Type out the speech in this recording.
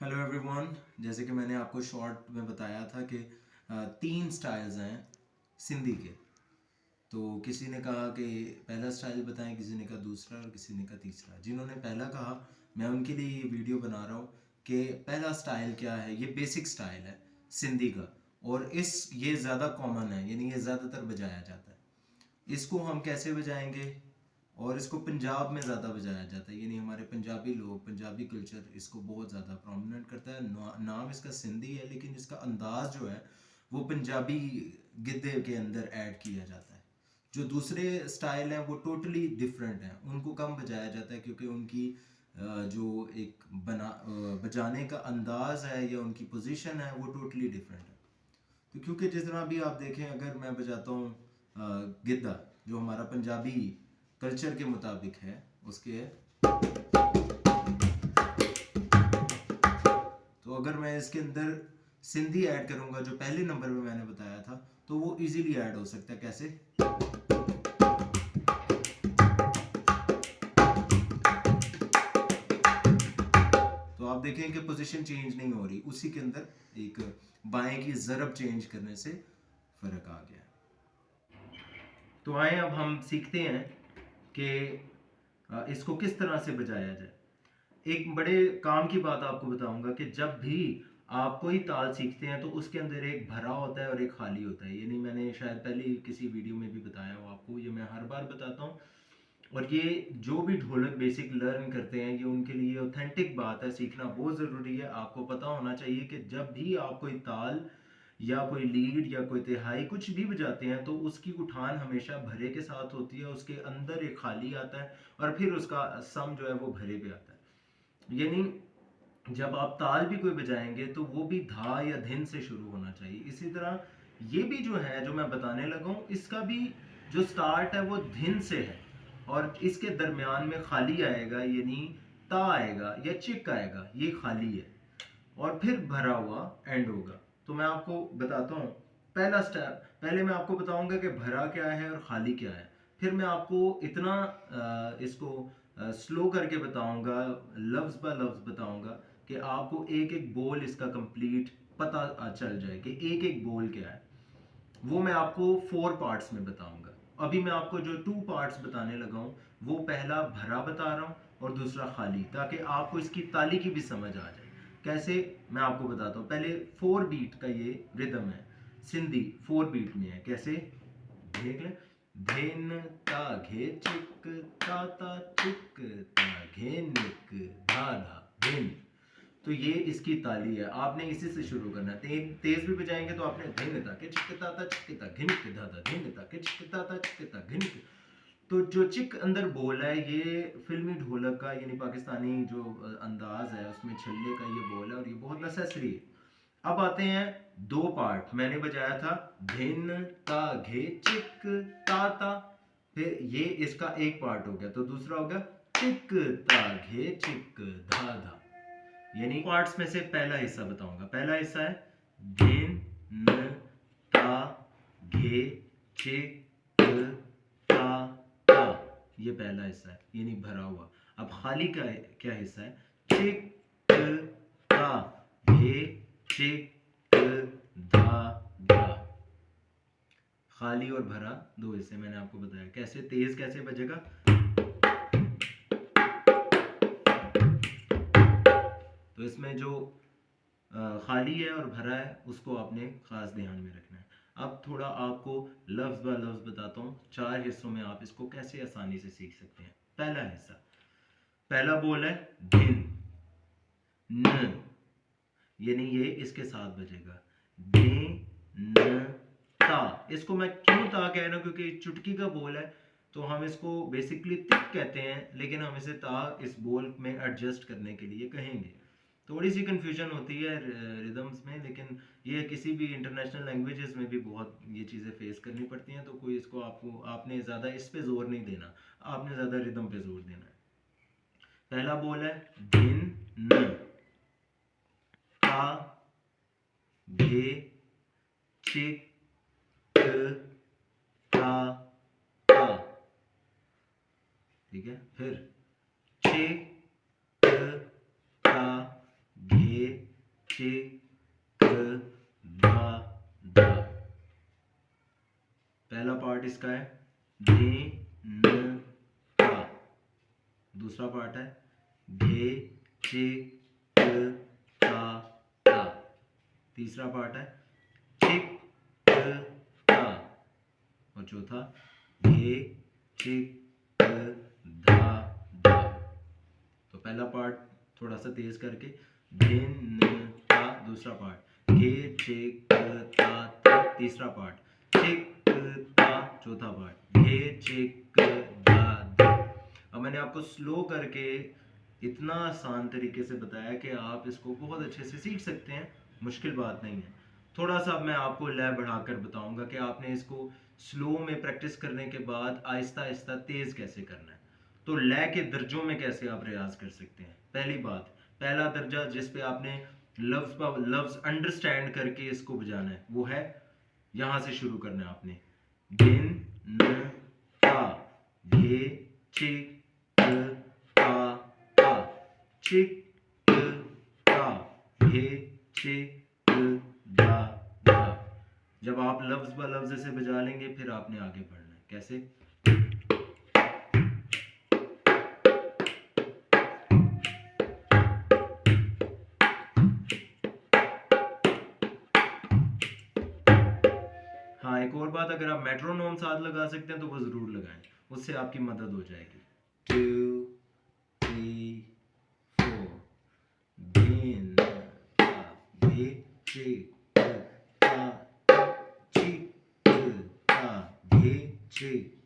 Hello everyone. जैसे कि मैंने आपको शॉर्ट में बताया था कि तीन स्टाइल्स हैं सिंधी के। तो किसी ने कहा कि पहला स्टाइल बताएं, किसी ने कहा दूसरा और किसी ने कहा तीसरा। जिन्होंने पहला कहा मैं उनके लिए ये वीडियो बना रहा हूँ कि पहला स्टाइल क्या है। ये बेसिक स्टाइल है सिंधी का और ये ज़्यादा कॉमन है, यानी ये ज़्यादातर बजाया जाता है। इसको हम कैसे बजाएंगे, और इसको पंजाब में ज़्यादा बजाया जाता है, यानी हमारे पंजाबी लोग, पंजाबी कल्चर इसको बहुत ज़्यादा प्रोमिनेंट करता है। नाम इसका सिंधी है लेकिन इसका अंदाज जो है वो पंजाबी गिद्दे के अंदर ऐड किया जाता है। जो दूसरे स्टाइल हैं वो टोटली डिफरेंट हैं, उनको कम बजाया जाता है क्योंकि उनकी जो एक बजाने का अंदाज है या उनकी पोजीशन है वो टोटली डिफरेंट है। तो क्योंकि जिस तरह भी आप देखें, अगर मैं बजाता हूँ गिद्दा जो हमारा पंजाबी कल्चर के मुताबिक है उसके, तो अगर मैं इसके अंदर सिंधी ऐड करूंगा जो पहले नंबर पे मैंने बताया था तो वो इजीली ऐड हो सकता है। कैसे? तो आप देखें कि पोजीशन चेंज नहीं हो रही, उसी के अंदर एक बाएं की ज़रब चेंज करने से फर्क आ गया। तो आए अब हम सीखते हैं कि इसको किस तरह से बजाया जाए। एक बड़े काम की बात आपको बताऊंगा कि जब भी आप कोई ताल सीखते हैं तो उसके अंदर एक भरा होता है और एक खाली होता है। यानी मैंने शायद पहले किसी वीडियो में भी बताया हो आपको, ये मैं हर बार बताता हूँ। और ये जो भी ढोलक बेसिक लर्न करते हैं ये उनके लिए ऑथेंटिक बात है, सीखना बहुत ज़रूरी है। आपको पता होना चाहिए कि जब भी आप कोई ताल या कोई लीड या कोई तिहाई कुछ भी बजाते हैं तो उसकी उठान हमेशा भरे के साथ होती है, उसके अंदर एक खाली आता है और फिर उसका सम जो है वो भरे पे आता है। यानी जब आप ताल भी कोई बजाएंगे तो वो भी धा या धिन से शुरू होना चाहिए। इसी तरह ये भी जो है जो मैं बताने लगा हूँ इसका भी जो स्टार्ट है वो धिन से है और इसके दरमियान में खाली आएगा, यानी ता आएगा या चिक आएगा, ये खाली है और फिर भरा हुआ एंड होगा। तो मैं आपको बताता हूँ पहला स्टेप। पहले मैं आपको बताऊंगा कि भरा क्या है और खाली क्या है, फिर मैं आपको इतना इसको स्लो करके बताऊंगा, लफ्ज ब लफ्ज बताऊंगा कि आपको एक एक बोल इसका कंप्लीट पता चल जाए कि एक एक बोल क्या है। वो मैं आपको 4 पार्ट्स में बताऊंगा। अभी मैं आपको जो 2 पार्ट्स बताने लगा हूँ वो पहला भरा बता रहा हूँ और दूसरा खाली, ताकि आपको इसकी ताली की भी समझ आ जाए। कैसे मैं आपको बताता हूँ। पहले 4 बीट का ये रिदम है, सिंधी 4 बीट में है। कैसे? देख लें। धिन ता घे चिक ता ता चिक ता घे निक धा धा धिन। तो ये इसकी ताली है, आपने इसी से शुरू करना है। तेज भी बजाएंगे तो आपने धिन ता के चिक ता ता चिक ता घिन के धा धा धिन ता के चिक ता ता चिक ता घिन के। तो जो चिक अंदर बोल है ये फिल्मी ढोलक का, यानी पाकिस्तानी जो अंदाज है उसमें छल्ले का ये बोल है और ये बहुत नेसेसरी है। अब आते हैं 2 पार्ट। मैंने बजाया था धिन ता घे चिक ता ता, फिर ये इसका एक पार्ट हो गया। तो दूसरा हो गया चिक ता घे चिक धा धा। यानी पार्ट्स में से पहला हिस्सा बताऊंगा। पहला हिस्सा है धिन न ता घे चिक ता ता, ये पहला हिस्सा है यानी भरा हुआ। अब खाली का क्या हिस्सा है? चिक ता घे चिक धा धा। खाली और भरा दो हिस्से मैंने आपको बताया। कैसे तेज कैसे बजेगा? तो इसमें जो खाली है और भरा है उसको आपने खास ध्यान में रखना है। अब थोड़ा आपको लफ्ज ब लफ्ज बताता हूँ, 4 हिस्सों में आप इसको कैसे आसानी से सीख सकते हैं। पहला हिस्सा, पहला बोल है धिन न, यानी ये इसके साथ बजेगा धे न ता। इसको मैं क्यों ता कह रहा हूँ? क्योंकि चुटकी का बोल है तो हम इसको बेसिकली तिक कहते हैं, लेकिन हम इसे ता इस बोल में एडजस्ट करने के लिए कहेंगे। थोड़ी सी कंफ्यूजन होती है रिदम्स में, लेकिन ये किसी भी इंटरनेशनल लैंग्वेजेस में भी बहुत ये चीज़ें फेस करनी पड़ती हैं। तो कोई इसको आपने ज़्यादा इस पे जोर नहीं देना, आपने ज़्यादा रिदम पे जोर देना है। पहला बोल है धिन न ता घे चिक ता ता, ठीक है। फिर चिक ता घे क धा धा। पहला पार्ट इसका है धे न ता। दूसरा पार्ट है घे चे क ता ता। तीसरा पार्ट है चिक क ता। और चौथा घे चिक क धा धा। तो पहला पार्ट थोड़ा सा तेज करके घे न ता। दूसरा पार्ट घे चिक क ता ता। तीसरा पार्ट चिक क ता। चौथा पार्ट घे चिक क धा धा। अब मैंने आपको स्लो करके इतना आसान तरीके से बताया कि आप इसको बहुत अच्छे से सीख सकते हैं, मुश्किल बात नहीं है। थोड़ा सा मैं आपको लय बढ़ाकर बताऊंगा कि आपने इसको स्लो में प्रैक्टिस करने के बाद आहिस्ता आहिस्ता तेज कैसे करना है। तो लय के दर्जों में कैसे आप रियाज कर सकते हैं। पहली बात, पहला दर्जा जिस पे आपने लफ्ज अंडरस्टैंड करके इसको बजाना है वो है, यहां से शुरू करना है आपने गिन न ता घे चिक क ता ता। चिक क ता घे चिक क धा धा। जब आप लफ्ज ब लफ्ज से बजा लेंगे फिर आपने आगे बढ़ना है। कैसे? हाँ, एक और बात, अगर आप मेट्रोनोम साथ लगा सकते हैं तो वो जरूर लगाएं, उससे आपकी मदद हो जाएगी। 2 3 4 गिन ता घे चिक क ता चिक क ता घे चिक